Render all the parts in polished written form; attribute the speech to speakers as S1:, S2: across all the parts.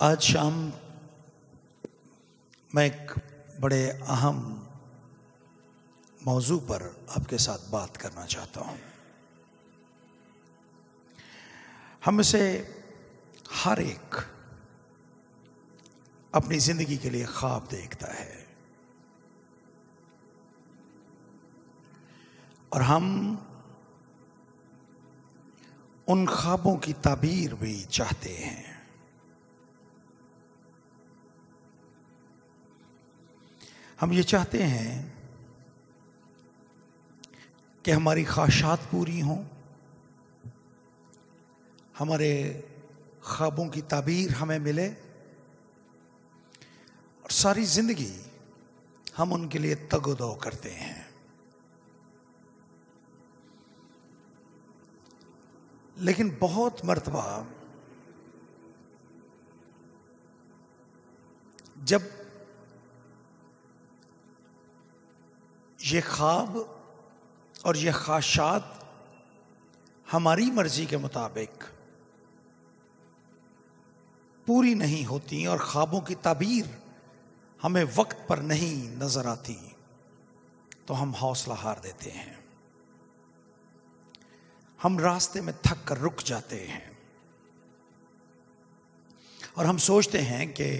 S1: आज शाम मैं एक बड़े अहम मौजू पर आपके साथ बात करना चाहता हूं। हम में से हर एक अपनी जिंदगी के लिए ख्वाब देखता है और हम उन ख्वाबों की ताबीर भी चाहते हैं। हम ये चाहते हैं कि हमारी ख्वाहिशात पूरी हों, हमारे ख्वाबों की ताबीर हमें मिले और सारी जिंदगी हम उनके लिए तगोदो करते हैं। लेकिन बहुत मर्तबा जब ये ख्वाब और ये ख्वाहिशात हमारी मर्जी के मुताबिक पूरी नहीं होती और ख्वाबों की ताबीर हमें वक्त पर नहीं नजर आती तो हम हौसला हार देते हैं। हम रास्ते में थक कर रुक जाते हैं और हम सोचते हैं कि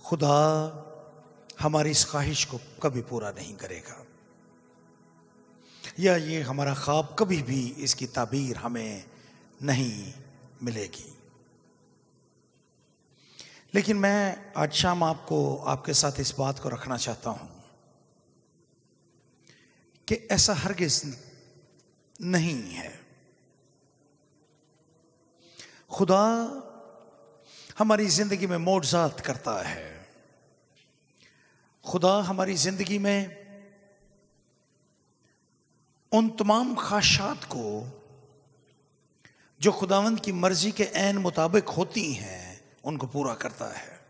S1: खुदा हमारी इस ख्वाहिश को कभी पूरा नहीं करेगा या ये हमारा ख्वाब कभी भी इसकी ताबीर हमें नहीं मिलेगी। लेकिन मैं आज शाम आपके साथ इस बात को रखना चाहता हूं कि ऐसा हरगिज नहीं है। खुदा हमारी जिंदगी में मोज़ात करता है। खुदा हमारी जिंदगी में उन तमाम ख्वाहिशात को जो खुदावंद की मर्जी के ऐन मुताबिक होती हैं उनको पूरा करता है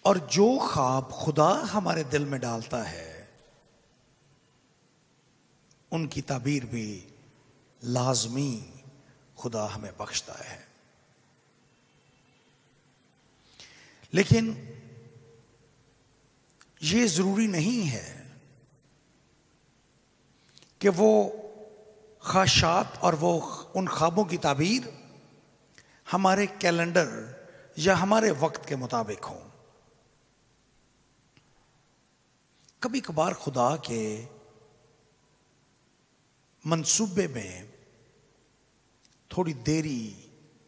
S1: और जो ख्वाब खुदा हमारे दिल में डालता है उनकी ताबीर भी लाजमी खुदा हमें बख्शता है। लेकिन ये जरूरी नहीं है कि वो ख्वाहिशात और वो उन ख्वाबों की ताबीर हमारे कैलेंडर या हमारे वक्त के मुताबिक हों। कभी कभार खुदा के मंसूबे में थोड़ी देरी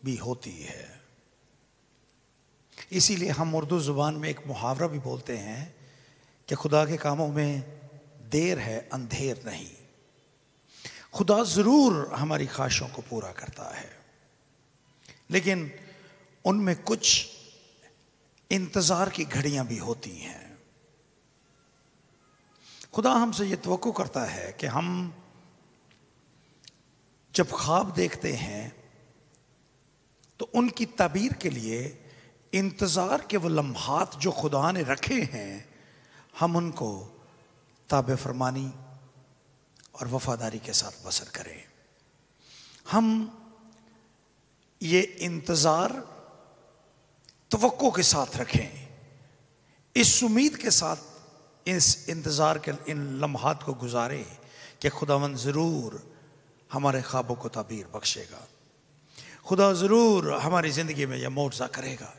S1: भी होती है। इसीलिए हम उर्दू जुबान में एक मुहावरा भी बोलते हैं कि खुदा के कामों में देर है अंधेर नहीं। खुदा जरूर हमारी ख्वाहिशों को पूरा करता है लेकिन उनमें कुछ इंतजार की घड़ियां भी होती हैं। खुदा हमसे ये तवक्को करता है कि हम जब ख्वाब देखते हैं तो उनकी ताबीर के लिए इंतजार के वो लम्हात जो खुदा ने रखे हैं हम उनको ताबे फरमानी और वफादारी के साथ बसर करें। हम ये इंतजार तवक्को के साथ रखें, इस उम्मीद के साथ इस इंतजार के इन लम्हात को गुजारें कि खुदावंद जरूर हमारे ख्वाबों को ताबीर बख्शेगा। खुदा जरूर हमारी जिंदगी में यह मोज़ा करेगा।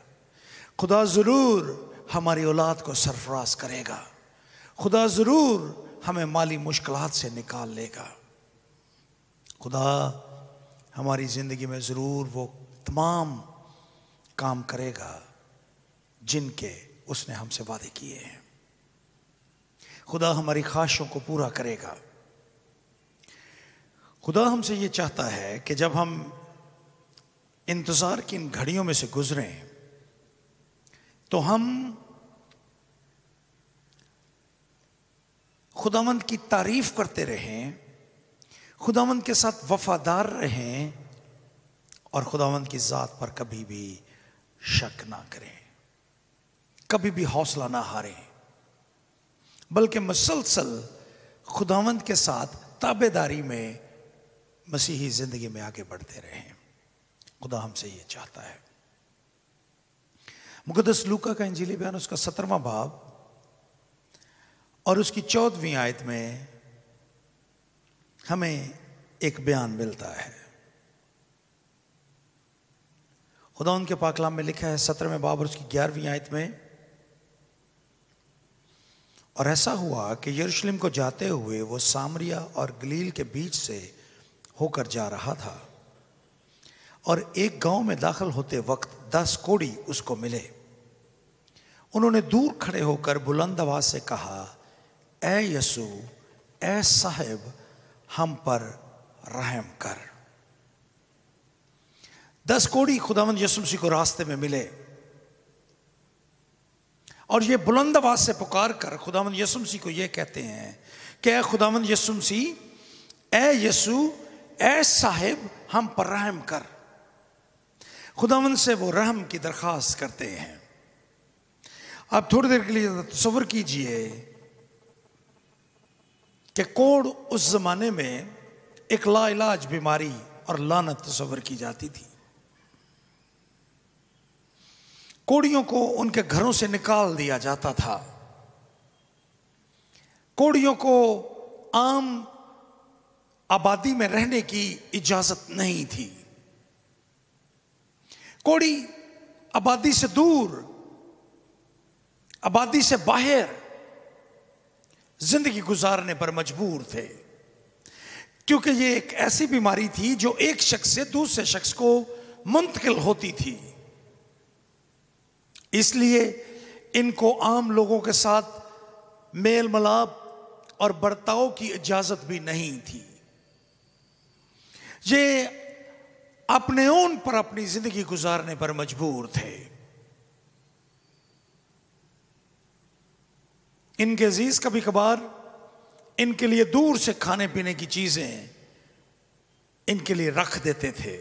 S1: खुदा जरूर हमारी औलाद को सरफराज करेगा। खुदा जरूर हमें माली मुश्किलात से निकाल लेगा। खुदा हमारी जिंदगी में जरूर वो तमाम काम करेगा जिनके उसने हमसे वादे किए हैं। खुदा हमारी ख्वाहिशों को पूरा करेगा। खुदा हमसे ये चाहता है कि जब हम इंतजार की इन घड़ियों में से गुजरें तो हम खुदावंद की तारीफ करते रहें, खुदावंद के साथ वफादार रहें और खुदावंद की जात पर कभी भी शक ना करें, कभी भी हौसला ना हारें, बल्कि मुसलसल खुदावंद के साथ ताबेदारी में मसीही जिंदगी में आगे बढ़ते रहें। खुदा हमसे ये चाहता है। मुकद्दस लूका का इंजीली बयान उसका 17वां बाब और उसकी 14वीं आयत में हमें एक बयान मिलता है। खुदा उनके पाक कलाम में लिखा है 17वें बाब और उसकी 11वीं आयत में, और ऐसा हुआ कि यरूशलेम को जाते हुए वो सामरिया और गलील के बीच से होकर जा रहा था, और एक गांव में दाखिल होते वक्त 10 कोढ़ी उसको मिले। उन्होंने दूर खड़े होकर बुलंद आवाज से कहा, ऐ यसू, ऐ साहिब, हम पर रहम कर। 10 कोढ़ी खुदावंद यीशु मसीह को रास्ते में मिले और ये बुलंद आवाज से पुकार कर खुदावंद यीशु मसीह को ये कहते हैं कि ऐ खुदावंद यीशु मसीह, ऐ यीशु, ऐ साहिब, हम पर रहम कर। खुदावंद से वो रहम की दरखास्त करते हैं। आप थोड़ी देर के लिए तसव्वुर कीजिए कि कोढ़ उस जमाने में एक लाइलाज बीमारी और लानत तसव्वुर की जाती थी। कोढ़ियों को उनके घरों से निकाल दिया जाता था। कोढ़ियों को आम आबादी में रहने की इजाजत नहीं थी। कोढ़ी आबादी से दूर, आबादी से बाहर जिंदगी गुजारने पर मजबूर थे, क्योंकि ये एक ऐसी बीमारी थी जो एक शख्स से दूसरे शख्स को मुंतकिल होती थी। इसलिए इनको आम लोगों के साथ मेल मिलाप और बर्ताव की इजाजत भी नहीं थी। ये अपने ओन पर अपनी जिंदगी गुजारने पर मजबूर थे। इनके अजीज कभी कभार इनके लिए दूर से खाने पीने की चीजें इनके लिए रख देते थे,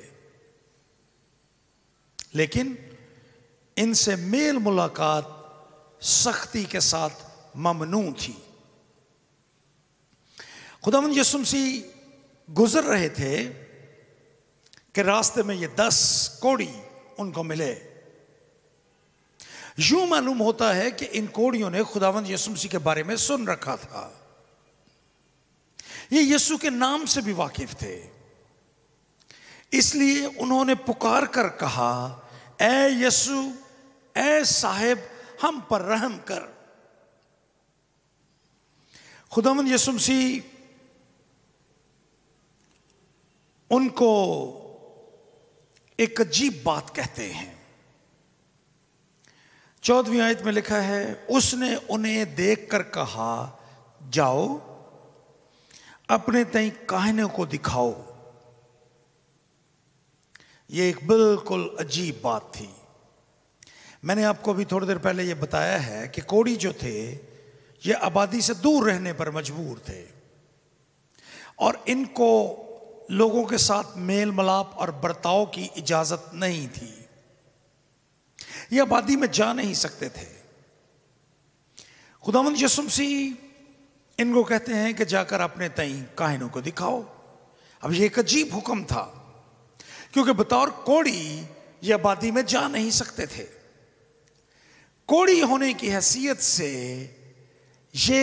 S1: लेकिन इनसे मेल मुलाकात सख्ती के साथ ममनू थी। खुदावंद यीशु मसीह गुजर रहे थे कि रास्ते में ये 10 कोढ़ी उनको मिले। यूं मालूम होता है कि इन कोढ़ियों ने खुदावंद यीशु मसीह के बारे में सुन रखा था। ये यीशु के नाम से भी वाकिफ थे, इसलिए उन्होंने पुकार कर कहा, ऐ यीशु, ऐ साहिब, हम पर रहम कर। खुदावंद यीशु मसीह उनको एक अजीब बात कहते हैं। 14वीं आयत में लिखा है, उसने उन्हें देखकर कहा, जाओ अपने तई काहिनों को दिखाओ। यह एक बिल्कुल अजीब बात थी। मैंने आपको अभी थोड़ी देर पहले यह बताया है कि कोढ़ी जो थे ये आबादी से दूर रहने पर मजबूर थे और इनको लोगों के साथ मेल मिलाप और बर्ताव की इजाजत नहीं थी। ये आबादी में जा नहीं सकते थे। खुदावंद यीशु मसीह इनको कहते हैं कि जाकर अपने तई काहिनों को दिखाओ। अब ये एक अजीब हुक्म था, क्योंकि बतौर कोढ़ी ये आबादी में जा नहीं सकते थे। कोढ़ी होने की हैसियत से ये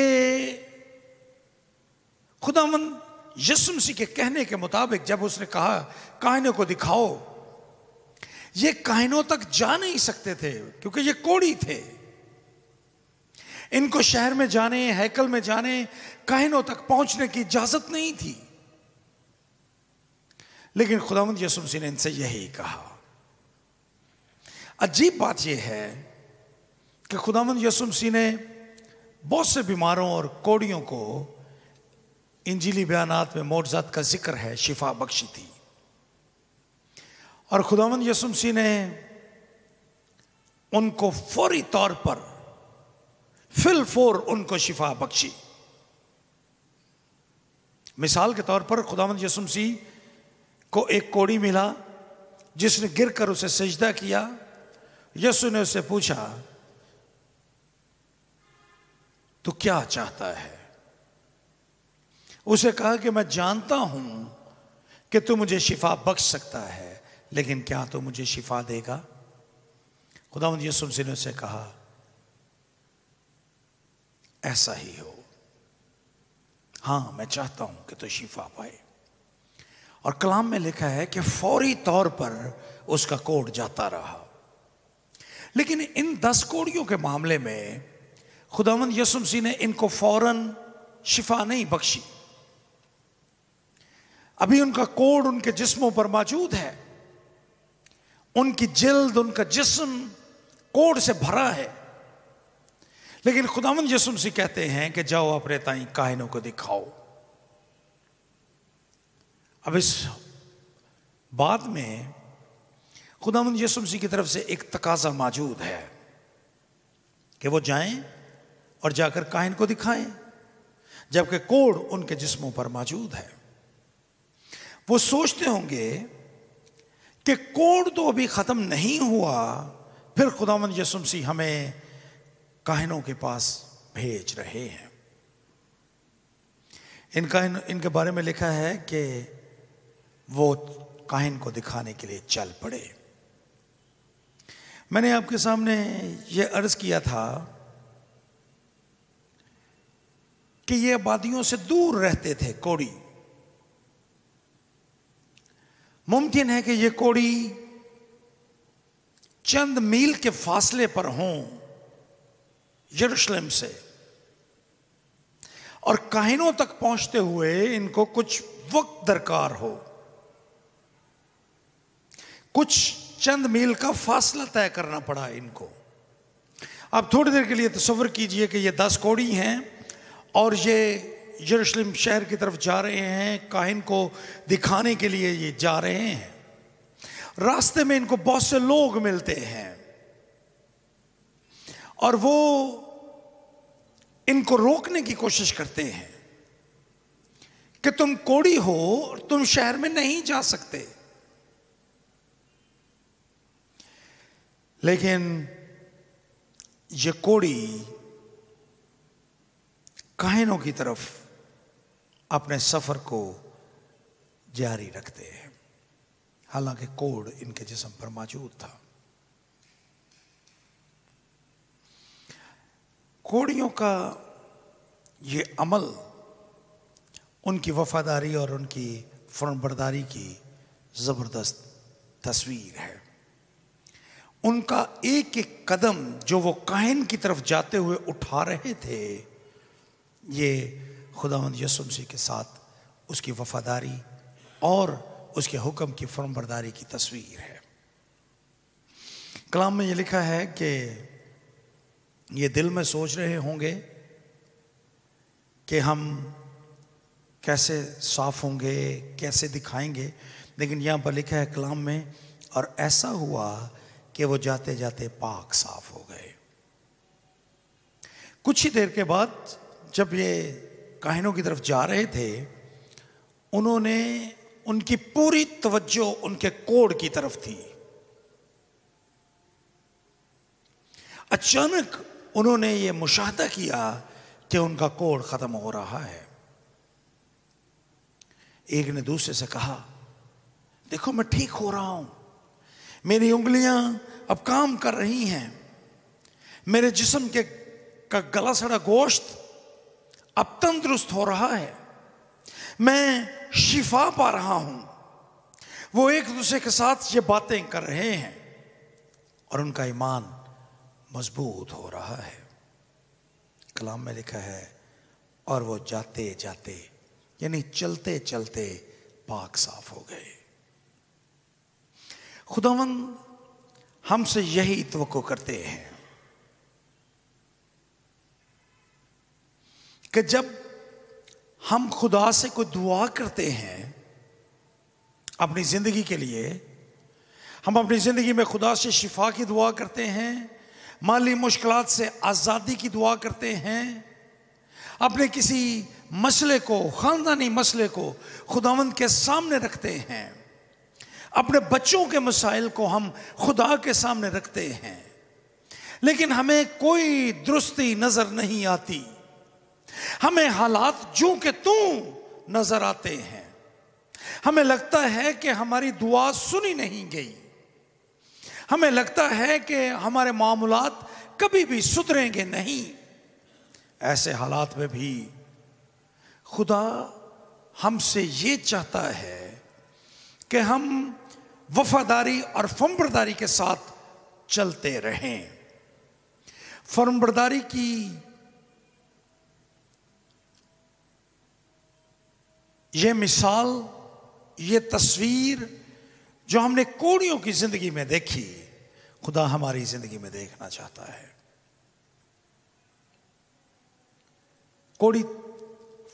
S1: खुदावंद यीशु मसीह के कहने के मुताबिक जब उसने कहा काहिनों को दिखाओ, ये काहिनों तक जा नहीं सकते थे, क्योंकि ये कोढ़ी थे। इनको शहर में जाने, हैकल में जाने, काहिनों तक पहुंचने की इजाजत नहीं थी। लेकिन खुदावंद यीशु मसीह ने इनसे यही कहा। अजीब बात यह है कि खुदावंद यीशु मसीह ने बहुत से बीमारों और कोढ़ियों को इंजीली बयानात में मोजज़ात का जिक्र है, शिफा बख्शी थी। और खुदावंद यीशु मसीह ने उनको फौरी तौर पर फिलफोर उनको शिफा बख्शी। मिसाल के तौर पर खुदावंद यीशु मसीह को एक कोढ़ी मिला जिसने गिरकर उसे सजदा किया। यीशु ने उससे पूछा, तू क्या चाहता है? उसे कहा कि मैं जानता हूं कि तू मुझे शिफा बख्श सकता है, लेकिन क्या तू मुझे शिफा देगा? खुदावंद यीशु मसीह ने उससे कहा ऐसा ही हो, हाँ मैं चाहता हूं कि तो शिफा पाए। और कलाम में लिखा है कि फौरी तौर पर उसका कोढ़ जाता रहा। लेकिन इन 10 कोढ़ियों के मामले में खुदावंद यीशु मसीह ने इनको फौरन शिफा नहीं बख्शी। अभी उनका कोढ़ उनके जिस्मों पर मौजूद है, उनकी जिल्द, उनका जिस्म कोढ़ से भरा है। लेकिन खुदावंद यीशु मसीह कहते हैं कि जाओ अपने ताई काहिनों को दिखाओ। अब इस बात में खुदावंद यीशु मसीह की तरफ से एक तकाजा मौजूद है कि वो जाएं और जाकर काहिन को दिखाएं, जबकि कोढ़ उनके जिस्मों पर मौजूद है। वो सोचते होंगे कि कोढ़ तो अभी खत्म नहीं हुआ, फिर खुदावंद यीशु मसीह हमें काहिनों के पास भेज रहे हैं। इनके बारे में लिखा है कि वो काहिन को दिखाने के लिए चल पड़े। मैंने आपके सामने ये अर्ज किया था कि ये आबादियों से दूर रहते थे कोढ़ी। मुमकिन है कि ये कोढ़ी चंद मील के फासले पर हों यरूशलेम से, और काहिनों तक पहुंचते हुए इनको कुछ वक्त दरकार हो। कुछ चंद मील का फासला तय करना पड़ा इनको। आप थोड़ी देर के लिए तसव्वुर कीजिए कि ये 10 कोढ़ी हैं और ये यरूशलेम शहर की तरफ जा रहे हैं, काहिन को दिखाने के लिए ये जा रहे हैं। रास्ते में इनको बहुत से लोग मिलते हैं और वो इनको रोकने की कोशिश करते हैं कि तुम कोढ़ी हो, तुम शहर में नहीं जा सकते। लेकिन ये कोढ़ी काहिनों की तरफ अपने सफर को जारी रखते हैं, हालांकि कोढ़ इनके जिस्म पर मौजूद था। कोढ़ियों का ये अमल उनकी वफादारी और उनकी फर्मबरदारी की जबरदस्त तस्वीर है। उनका एक एक कदम जो वो काहिन की तरफ जाते हुए उठा रहे थे, ये खुदावंद यीशु मसीह के साथ उसकी वफादारी और उसके हुक्म की फर्मबरदारी की तस्वीर है। कलाम में ये लिखा है कि ये दिल में सोच रहे होंगे कि हम कैसे साफ होंगे, कैसे दिखाएंगे, लेकिन यहाँ पर लिखा है कलाम में, और ऐसा हुआ कि वो जाते जाते पाक साफ हो गए। कुछ ही देर के बाद जब ये काहिनों की तरफ जा रहे थे, उन्होंने उनकी पूरी तवज्जो उनके कोढ़ की तरफ थी। अचानक उन्होंने ये मुशाहदा किया कि उनका कोढ़ खत्म हो रहा है। एक ने दूसरे से कहा, देखो मैं ठीक हो रहा हूं, मेरी उंगलियां अब काम कर रही हैं, मेरे जिस्म का गला सड़ा गोश्त अब तंदुरुस्त हो रहा है, मैं शिफा पा रहा हूं। वो एक दूसरे के साथ ये बातें कर रहे हैं और उनका ईमान मजबूत हो रहा है। कलाम में लिखा है, और वो जाते जाते यानी चलते चलते पाक साफ हो गए। खुदावंद हमसे यही तवक्को करते हैं कि जब हम खुदा से कोई दुआ करते हैं अपनी जिंदगी के लिए, हम अपनी जिंदगी में खुदा से शिफा की दुआ करते हैं, माली मुश्किलात से आज़ादी की दुआ करते हैं, अपने किसी मसले को, खानदानी मसले को खुदावंद के सामने रखते हैं, अपने बच्चों के मसाइल को हम खुदा के सामने रखते हैं, लेकिन हमें कोई दुरुस्ती नजर नहीं आती, हमें हालात जो के त्यों नजर आते हैं, हमें लगता है कि हमारी दुआ सुनी नहीं गई, हमें लगता है कि हमारे मामलात कभी भी सुधरेंगे नहीं। ऐसे हालात में भी खुदा हमसे ये चाहता है कि हम वफादारी और फर्मबरदारी के साथ चलते रहें। फर्मबरदारी की ये मिसाल, ये तस्वीर जो हमने कोढ़ियों की जिंदगी में देखी, खुदा हमारी जिंदगी में देखना चाहता है। कोढ़ी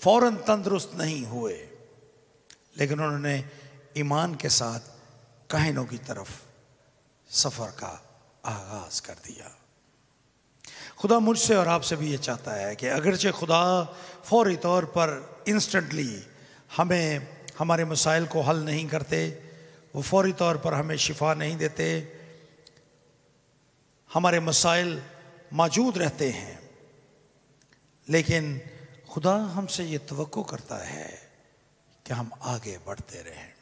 S1: फौरन तंदुरुस्त नहीं हुए, लेकिन उन्होंने ईमान के साथ कहनों की तरफ सफर का आगाज कर दिया। खुदा मुझसे और आपसे भी ये चाहता है कि अगरचे खुदा फौरी तौर पर इंस्टेंटली हमें हमारे मसाइल को हल नहीं करते, वो फौरी तौर पर हमें शिफा नहीं देते, हमारे मसाइल मौजूद रहते हैं, लेकिन खुदा हमसे ये तवक्को करता है कि हम आगे बढ़ते रहें,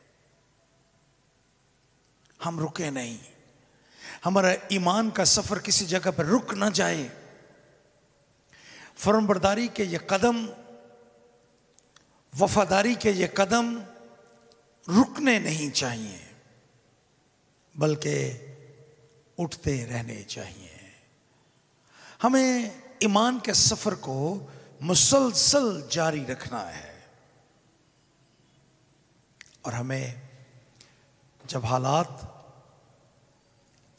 S1: हम रुके नहीं, हमारा ईमान का सफर किसी जगह पर रुक ना जाए। फर्मबरदारी के ये कदम, वफादारी के ये कदम रुकने नहीं चाहिए, बल्कि उठते रहने चाहिए। हमें ईमान के सफर को मुसलसल जारी रखना है, और हमें जब हालात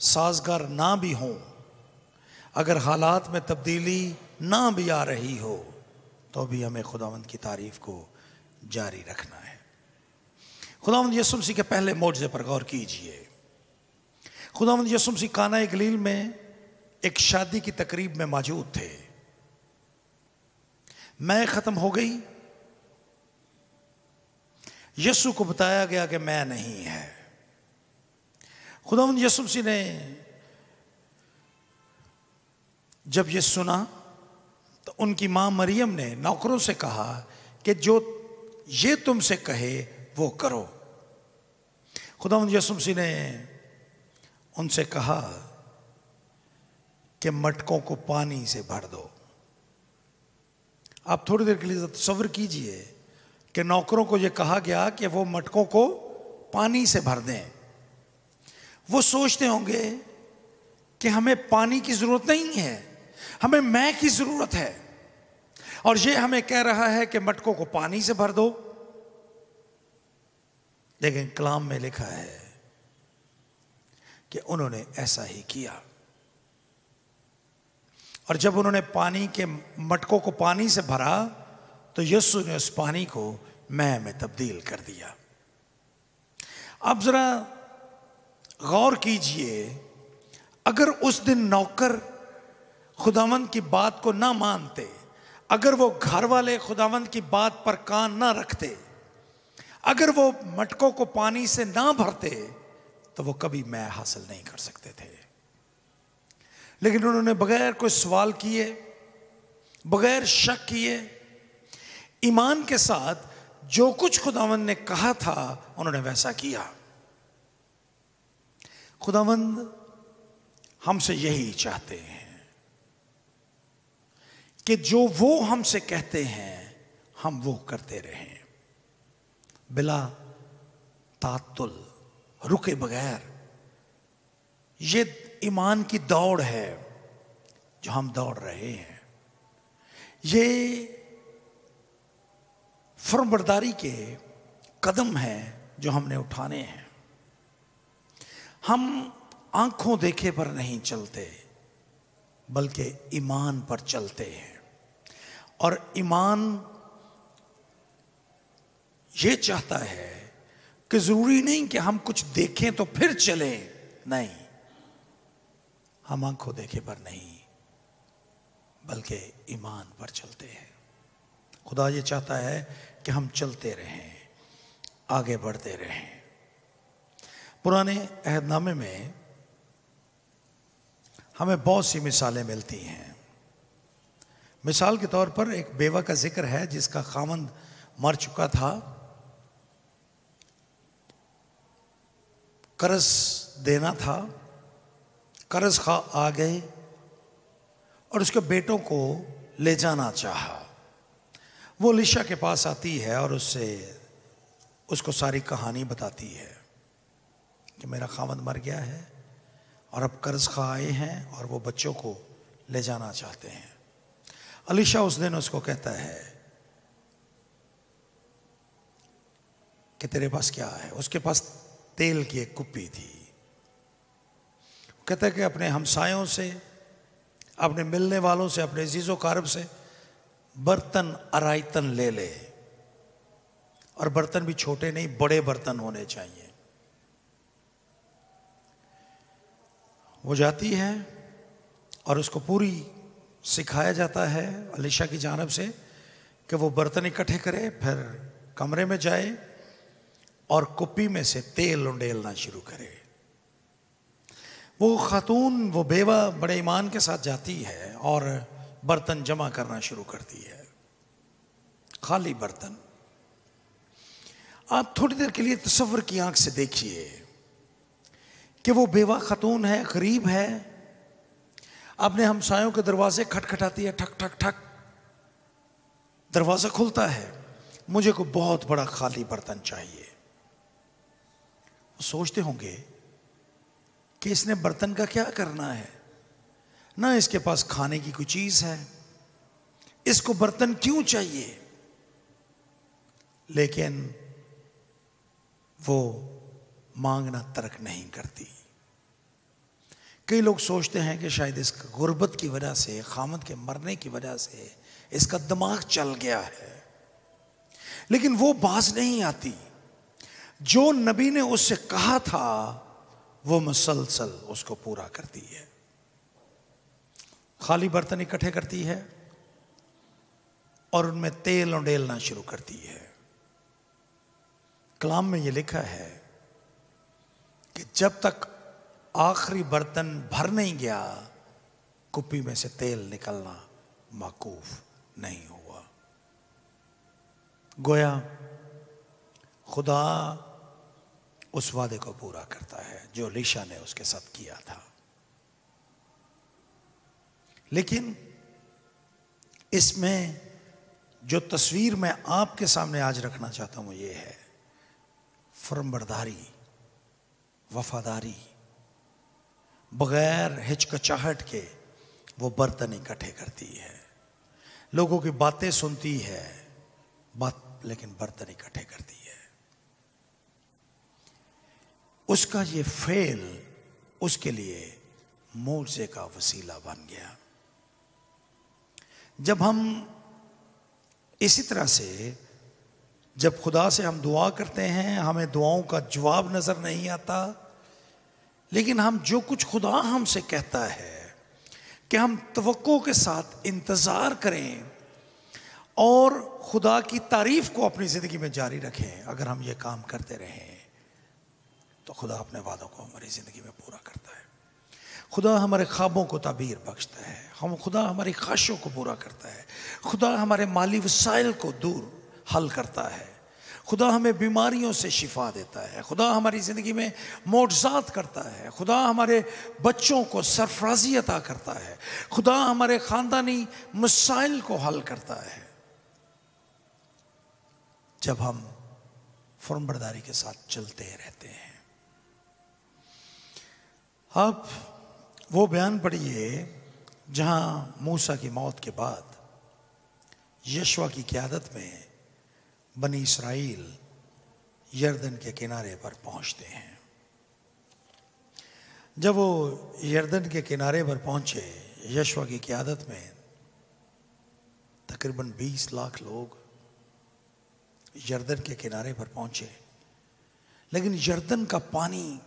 S1: साजगार ना भी हों, अगर हालात में तब्दीली ना भी आ रही हो, तो भी हमें खुदावंद की तारीफ को जारी रखना है। खुदावंद यीशु मसीह के पहले मौजज़े पर गौर कीजिए। खुदावंद यीशु मसीह काना गलील में एक शादी की तकरीब में मौजूद थे। मैं खत्म हो गई, यीशु को बताया गया कि मैं नहीं है। खुदावंद यीशु मसीह ने जब ये सुना तो उनकी मां मरियम ने नौकरों से कहा कि जो ये तुमसे कहे वो करो। खुदावंद यीशु मसीह ने उनसे कहा कि मटकों को पानी से भर दो। आप थोड़ी देर के लिए तसव्वुर कीजिए कि नौकरों को यह कहा गया कि वो मटकों को पानी से भर दें। वो सोचते होंगे कि हमें पानी की जरूरत नहीं है, हमें मैं की जरूरत है, और ये हमें कह रहा है कि मटकों को पानी से भर दो। लेकिन कलाम में लिखा है कि उन्होंने ऐसा ही किया, और जब उन्होंने पानी के मटकों को पानी से भरा तो यीशु ने उस पानी को मैं में तब्दील कर दिया। आप जरा गौर कीजिए, अगर उस दिन नौकर खुदावंद की बात को ना मानते, अगर वो घर वाले खुदावंद की बात पर कान ना रखते, अगर वो मटकों को पानी से ना भरते, तो वो कभी मैं हासिल नहीं कर सकते थे। लेकिन उन्होंने बगैर कोई सवाल किए, बगैर शक किए, ईमान के साथ जो कुछ खुदावंद ने कहा था उन्होंने वैसा किया। खुदावंद हमसे यही चाहते हैं कि जो वो हमसे कहते हैं हम वो करते रहें, बिला तातुल, रुके बगैर। ये ईमान की दौड़ है जो हम दौड़ रहे हैं, ये फर्मबरदारी के कदम हैं जो हमने उठाने हैं। हम आंखों देखे पर नहीं चलते, बल्कि ईमान पर चलते हैं, और ईमान ये चाहता है कि जरूरी नहीं कि हम कुछ देखें तो फिर चलें, नहीं, हम आंखों देखे पर नहीं बल्कि ईमान पर चलते हैं। खुदा ये चाहता है कि हम चलते रहें, आगे बढ़ते रहें। पुराने अहदनामे में हमें बहुत सी मिसालें मिलती हैं। मिसाल के तौर पर एक बेवा का जिक्र है जिसका खामंद मर चुका था, कर्ज देना था, कर्ज खा आ गए और उसके बेटों को ले जाना चाहा। वो एलीशा के पास आती है और उसको सारी कहानी बताती है कि मेरा खामद मर गया है और अब कर्ज खा आए हैं और वो बच्चों को ले जाना चाहते हैं। एलीशा उस दिन उसको कहता है कि तेरे पास क्या है? उसके पास तेल की एक कुप्पी थी। कहता है कि अपने हमसायों से, अपने मिलने वालों से, अपने अजीजो कारब से बर्तन अरायतन ले ले, और बर्तन भी छोटे नहीं, बड़े बर्तन होने चाहिए। वो जाती है और उसको पूरी सिखाया जाता है एलीशा की जानब से कि वो बर्तन इकट्ठे करे, फिर कमरे में जाए और कुप्पी में से तेल उंडेलना शुरू करे। वो खातून, वो बेवा बड़े ईमान के साथ जाती है और बर्तन जमा करना शुरू करती है, खाली बर्तन। आप थोड़ी देर के लिए तसव्वुर की आंख से देखिए कि वो बेवा खातून है, गरीब है, अपने हमसायों के दरवाजे खटखटाती है, ठक ठक ठक। दरवाजा खुलता है, मुझे को बहुत बड़ा खाली बर्तन चाहिए। सोचते होंगे कि इसने बर्तन का क्या करना है, ना इसके पास खाने की कोई चीज है, इसको बर्तन क्यों चाहिए? लेकिन वो मांगना तर्क नहीं करती। कई लोग सोचते हैं कि शायद इस गुर्बत की वजह से, खामद के मरने की वजह से इसका दिमाग चल गया है, लेकिन वो बाज नहीं आती। जो नबी ने उससे कहा था वो मुसलसल उसको पूरा करती है। खाली बर्तन इकट्ठे करती है और उनमें तेल उंडेलना शुरू करती है। कलाम में यह लिखा है कि जब तक आखिरी बर्तन भर नहीं गया, कुप्पी में से तेल निकलना मौकूफ नहीं हुआ। गोया खुदा उस वादे को पूरा करता है जो एलीशा ने उसके साथ किया था। लेकिन इसमें जो तस्वीर मैं आपके सामने आज रखना चाहता हूं, ये है फर्मबरदारी, वफादारी। बगैर हिचकिचाहट के वो बर्तन इकट्ठे करती है, लोगों की बातें सुनती है, लेकिन बर्तन इकट्ठे करती है। उसका ये फेल उसके लिए मोर्चे का वसीला बन गया। जब हम इसी तरह से, जब खुदा से हम दुआ करते हैं, हमें दुआओं का जवाब नजर नहीं आता, लेकिन हम जो कुछ खुदा हमसे कहता है कि हम तवक्को के साथ इंतजार करें और खुदा की तारीफ को अपनी जिंदगी में जारी रखें, अगर हम ये काम करते रहें तो खुदा अपने वादों को हमारी जिंदगी में पूरा करता है। खुदा हमारे ख्वाबों को ताबीर बख्शता है, खुदा हमारी ख्वाहिशों को पूरा करता है, खुदा हमारे माली वसाइल को दूर हल करता है, खुदा हमें बीमारियों से शिफा देता है, खुदा हमारी ज़िंदगी में मोज़ात करता है, खुदा हमारे बच्चों को सरफराजी अता करता है, खुदा हमारे ख़ानदानी मसाइल को हल करता है, जब हम फर्मबरदारी के साथ चलते रहते हैं। अब वो बयान पढ़िए जहाँ मूसा की मौत के बाद यशवा की क़यादत में बनी इसराइल यरदन के किनारे पर पहुंचते हैं। जब वो यरदन के किनारे पर पहुंचे, यशवा की क़यादत में तकरीबन 20 लाख लोग यरदन के किनारे पर पहुंचे, लेकिन यरदन का पानी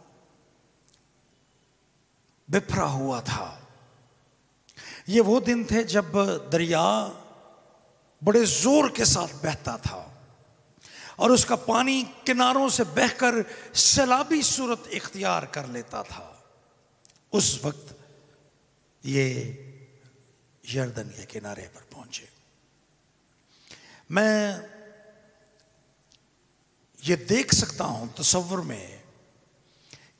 S1: बिफरा हुआ था। ये वो दिन थे जब दरिया बड़े जोर के साथ बहता था और उसका पानी किनारों से बहकर सैलाबी सूरत इख्तियार कर लेता था। उस वक्त ये यरदन के किनारे पर पहुंचे। मैं ये देख सकता हूं तसव्वुर में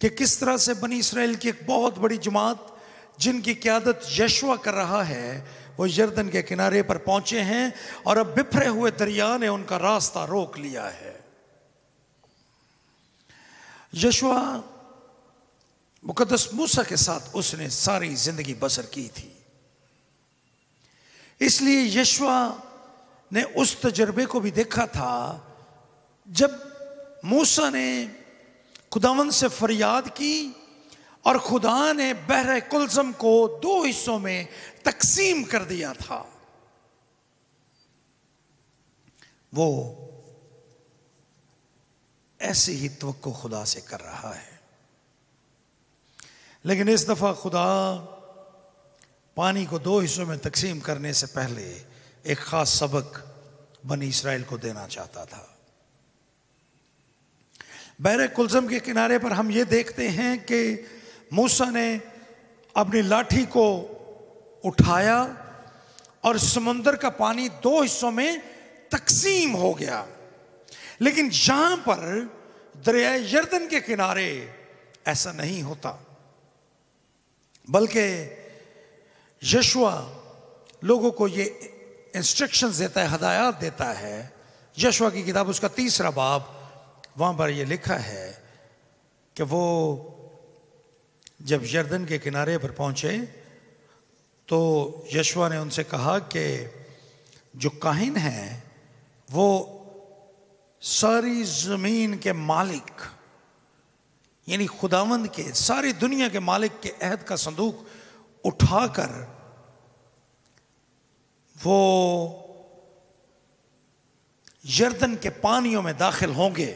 S1: कि किस तरह से बनी इसराइल की एक बहुत बड़ी जमात जिनकी क़यादत यशवा कर रहा है, वो यरदन के किनारे पर पहुंचे हैं और अब बिफरे हुए दरिया ने उनका रास्ता रोक लिया है। यशवा मुकद्दस मूसा के साथ उसने सारी जिंदगी बसर की थी, इसलिए यशवा ने उस तजर्बे को भी देखा था जब मूसा ने खुदावंद से फरियाद की और खुदा ने बहरे कुलज़म को 2 हिस्सों में तकसीम कर दिया था। वो ऐसी ही तवक्को खुदा से कर रहा है, लेकिन इस दफा खुदा पानी को 2 हिस्सों में तकसीम करने से पहले एक खास सबक बनी इसराइल को देना चाहता था। बहरे कुलज़म के किनारे पर हम ये देखते हैं कि मूसा ने अपनी लाठी को उठाया और समुद्र का पानी 2 हिस्सों में तकसीम हो गया, लेकिन यहां पर दरिया यरदन के किनारे ऐसा नहीं होता, बल्कि यशवा लोगों को ये इंस्ट्रक्शंस देता है, हदायत देता है। यशवा की किताब उसका 3रा बाब, वहां पर यह लिखा है कि वो जब यरदन के किनारे पर पहुंचे तो यशवा ने उनसे कहा कि जो काहिन हैं वो सारी जमीन के मालिक यानी खुदावंद के, सारी दुनिया के मालिक के अहद का संदूक उठाकर वो यरदन के पानियों में दाखिल होंगे,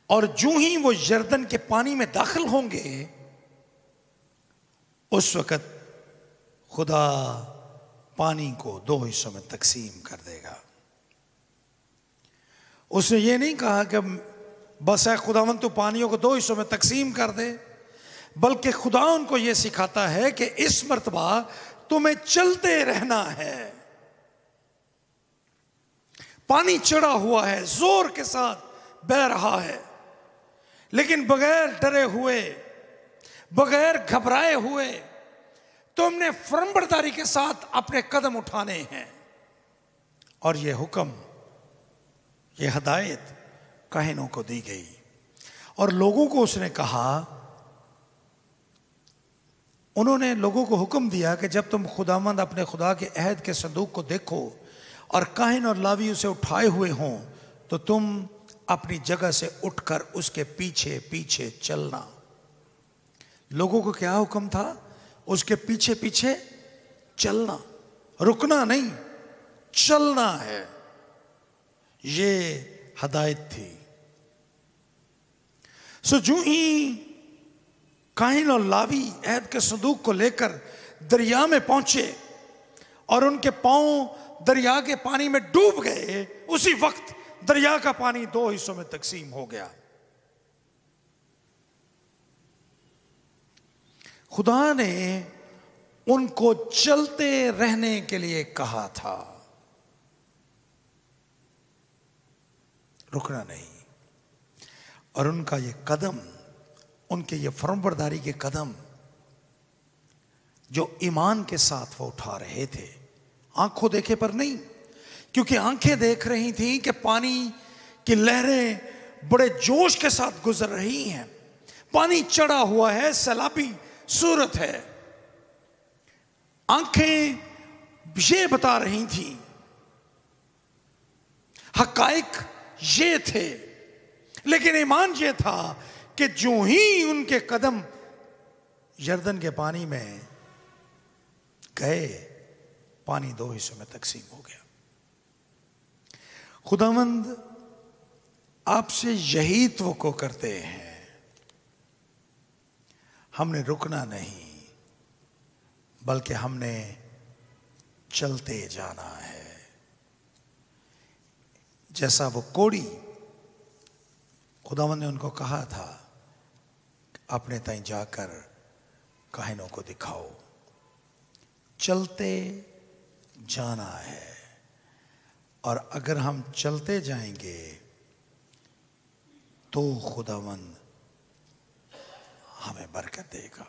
S1: और जो ही वो यरदन के पानी में दाखिल होंगे उस वक्त खुदा पानी को 2 हिस्सों में तकसीम कर देगा। उसने ये नहीं कहा कि बस है खुदावंद तो पानियों को 2 हिस्सों में तकसीम कर दे, बल्कि खुदा उनको ये सिखाता है कि इस मर्तबा तुम्हें चलते रहना है। पानी चढ़ा हुआ है, जोर के साथ बह रहा है, लेकिन बगैर डरे हुए, बगैर घबराए हुए तुमने फर्मबरदारी के साथ अपने कदम उठाने हैं। और यह हुक्म, यह हदायत काहिनों को दी गई और लोगों को उसने कहा, उन्होंने लोगों को हुक्म दिया कि जब तुम खुदावंद अपने खुदा के अहद के संदूक को देखो और काहिन और लावी उसे उठाए हुए हों तो तुम अपनी जगह से उठकर उसके पीछे पीछे चलना। लोगों को क्या हुक्म था? उसके पीछे पीछे चलना, रुकना नहीं, चलना है। ये हदायत थी। सो जो ही काहिन और लावी अहद के संदूक को लेकर दरिया में पहुंचे और उनके पांव दरिया के पानी में डूब गए, उसी वक्त दरिया का पानी 2 हिस्सों में तकसीम हो गया। खुदा ने उनको चलते रहने के लिए कहा था, रुकना नहीं। और उनका ये कदम, उनके ये फर्मबरदारी के कदम जो ईमान के साथ वो उठा रहे थे, आंखों देखे पर नहीं, क्योंकि आंखें देख रही थी कि पानी की लहरें बड़े जोश के साथ गुजर रही हैं, पानी चढ़ा हुआ है, सैलाबी सूरत है। आंखें ये बता रही थी, हकाइक ये थे, लेकिन ईमान ये था कि जो ही उनके कदम यरदन के पानी में गए, पानी 2 हिस्सों में तकसीम हो गया। खुदावंद आपसे यही तवक्को करते हैं, हमने रुकना नहीं बल्कि हमने चलते जाना है। जैसा वो कोड़ी, खुदावंद ने उनको कहा था अपने ताई जाकर काहिनों को दिखाओ, चलते जाना है। और अगर हम चलते जाएंगे तो खुदावंद हमें बरकत देगा।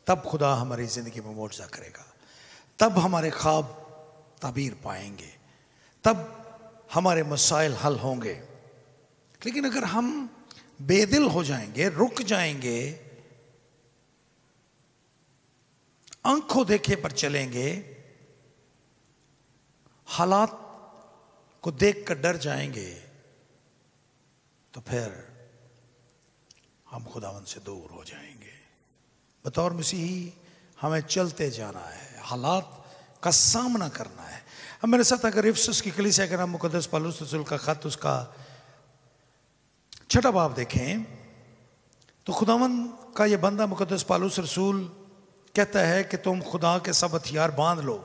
S1: तब खुदा हमारी जिंदगी में मुआवजा करेगा, तब हमारे ख्वाब ताबीर पाएंगे, तब हमारे मसाइल हल होंगे। लेकिन अगर हम बेदिल हो जाएंगे, रुक जाएंगे, आंखों देखे पर चलेंगे, हालात को देखकर डर जाएंगे, तो फिर हम खुदावंद से दूर हो जाएंगे। बतौर मसीही हमें चलते जाना है, हालात का सामना करना है। अब मेरे साथ अगर इफिसुस की कलीसिया का नाम मुकद्दस पौलुस रसूल का खत उसका 6वां बाब देखें तो खुदावंद का ये बंदा मुकद्दस पौलुस रसूल कहता है कि तुम खुदा के सब हथियार बांध लो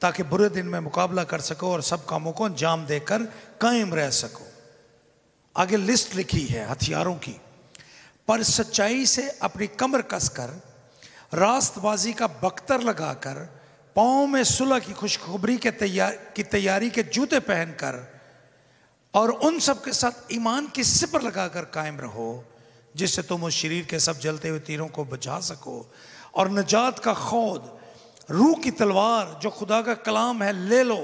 S1: ताकि बुरे दिन में मुकाबला कर सको और सब कामों को अंजाम देकर कायम रह सको। आगे लिस्ट लिखी है हथियारों की। पर सच्चाई से अपनी कमर कसकर, रास्तबाजी का बख्तर लगाकर, पांव में सुलह की खुशखबरी की तैयारी के जूते पहनकर और उन सब के साथ ईमान की सिपर लगाकर कायम रहो, जिससे तुम उस शरीर के सब जलते हुए तीरों को बचा सको और नजात का खौद, रूह की तलवार जो खुदा का कलाम है, ले लो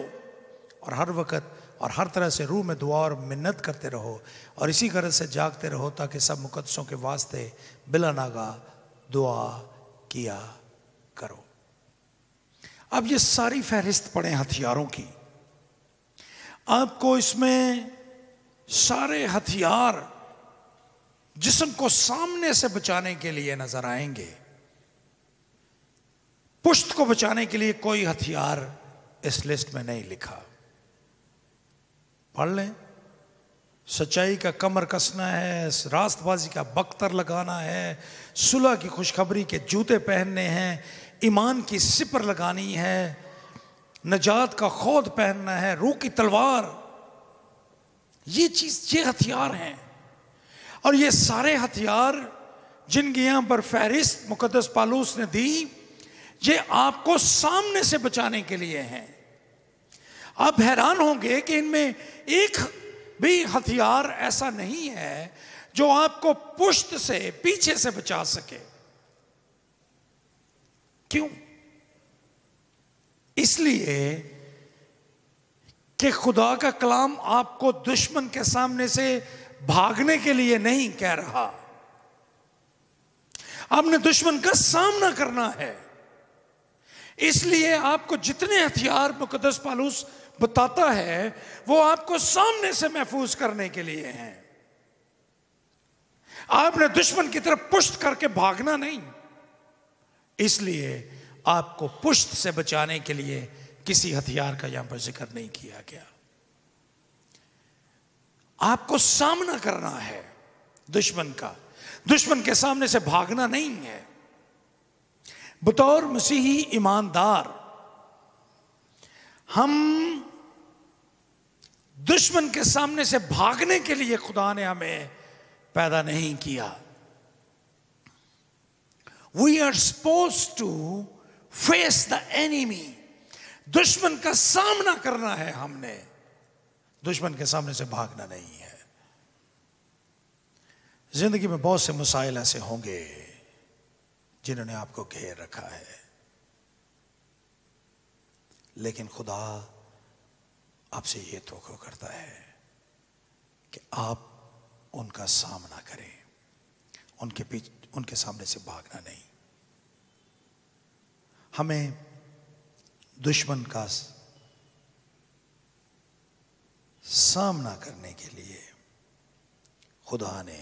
S1: और हर वक्त और हर तरह से रूह में दुआ और मिन्नत करते रहो और इसी गरज से जागते रहो ताकि सब मुकद्दसों के वास्ते बिला नागा दुआ किया करो। अब ये सारी फहरिस्त पढ़े हथियारों की, आपको इसमें सारे हथियार जिस्म को सामने से बचाने के लिए नजर आएंगे। पुष्ट को बचाने के लिए कोई हथियार इस लिस्ट में नहीं लिखा। पढ़ लें। सच्चाई का कमर कसना है, रास्तबाजी का बख्तर लगाना है, सुलह की खुशखबरी के जूते पहनने हैं, ईमान की सिपर लगानी है, नजात का खौद पहनना है, रूह की तलवार, ये हथियार हैं। और ये सारे हथियार जिनकी यहां पर फहरिस्त मुकद्दस पौलुस ने दी, ये आपको सामने से बचाने के लिए हैं। आप हैरान होंगे कि इनमें एक भी हथियार ऐसा नहीं है जो आपको पुष्ट से, पीछे से बचा सके। क्यों? इसलिए कि खुदा का कलाम आपको दुश्मन के सामने से भागने के लिए नहीं कह रहा। आपने दुश्मन का सामना करना है। इसलिए आपको जितने हथियार मुकद्दस पौलुस बताता है वो आपको सामने से महफूज करने के लिए हैं। आपने दुश्मन की तरफ पुष्ट करके भागना नहीं। इसलिए आपको पुष्ट से बचाने के लिए किसी हथियार का यहां पर जिक्र नहीं किया गया। आपको सामना करना है दुश्मन का, दुश्मन के सामने से भागना नहीं है। बतौर मसीही ईमानदार हम दुश्मन के सामने से भागने के लिए खुदा ने हमें पैदा नहीं किया। We are supposed to face the enemy. दुश्मन का सामना करना है हमने, दुश्मन के सामने से भागना नहीं है। जिंदगी में बहुत से मसाइल ऐसे होंगे जिन्होंने आपको घेर रखा है, लेकिन खुदा आपसे ये तोक़ा करता है कि आप उनका सामना करें, उनके सामने से भागना नहीं। हमें दुश्मन का सामना करने के लिए खुदा ने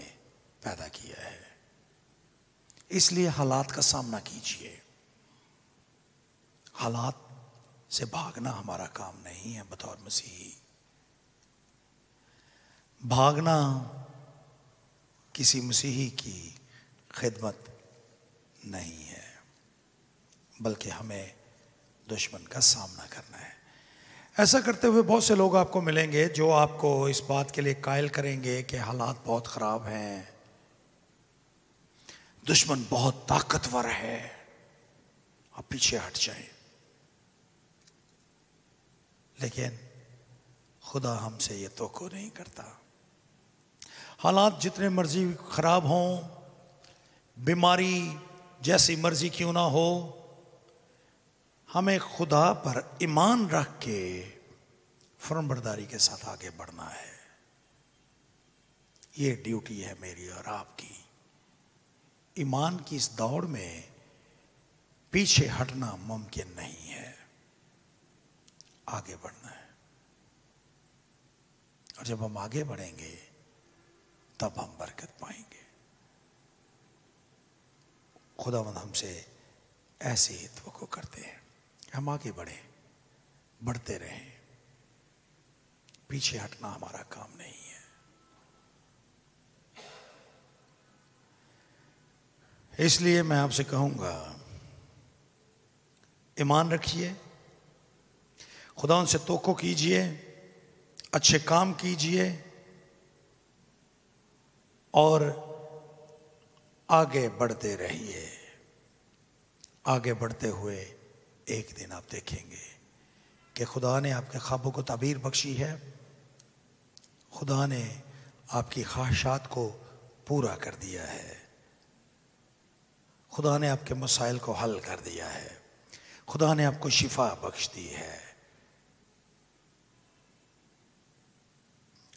S1: पैदा किया है। इसलिए हालात का सामना कीजिए। हालात से भागना हमारा काम नहीं है। बतौर मसीही भागना किसी मसीही की खिदमत नहीं है, बल्कि हमें दुश्मन का सामना करना है। ऐसा करते हुए बहुत से लोग आपको मिलेंगे जो आपको इस बात के लिए कायल करेंगे कि हालात बहुत खराब हैं, दुश्मन बहुत ताकतवर है, आप पीछे हट जाएं। लेकिन खुदा हमसे ये तोक़ा नहीं करता। हालात जितने मर्जी खराब हों, बीमारी जैसी मर्जी क्यों ना हो, हमें खुदा पर ईमान रख के फर्मबरदारी के साथ आगे बढ़ना है। ये ड्यूटी है मेरी और आपकी। ईमान की इस दौड़ में पीछे हटना मुमकिन नहीं है, आगे बढ़ना है। और जब हम आगे बढ़ेंगे तब हम बरकत पाएंगे। खुदावंद हमसे ऐसे ही तवक्को करते हैं, हम आगे बढ़ें, बढ़ते रहें। पीछे हटना हमारा काम नहीं है। इसलिए मैं आपसे कहूंगा, ईमान रखिए, खुदा उनसे तवक्को कीजिए, अच्छे काम कीजिए और आगे बढ़ते रहिए। आगे बढ़ते हुए एक दिन आप देखेंगे कि खुदा ने आपके ख्वाबों को ताबीर बख्शी है, खुदा ने आपकी ख्वाहिशात को पूरा कर दिया है, खुदा ने आपके मसाइल को हल कर दिया है, खुदा ने आपको शिफा बख्श दी है।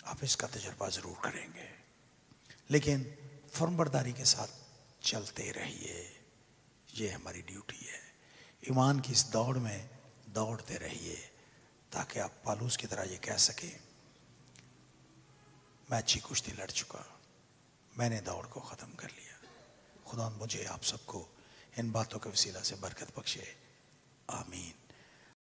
S1: आप इसका तजुर्बा जरूर करेंगे, लेकिन फर्मबरदारी के साथ चलते रहिए। ये हमारी ड्यूटी है। ईमान की इस दौड़ में दौड़ते रहिए ताकि आप पालूस की तरह ये कह सकें, मैं अच्छी कुश्ती लड़ चुका, मैंने दौड़ को ख़त्म कर लिया। खुदा मुझे आप सबको इन बातों के वसीला से बरकत बख्शे। आमीन।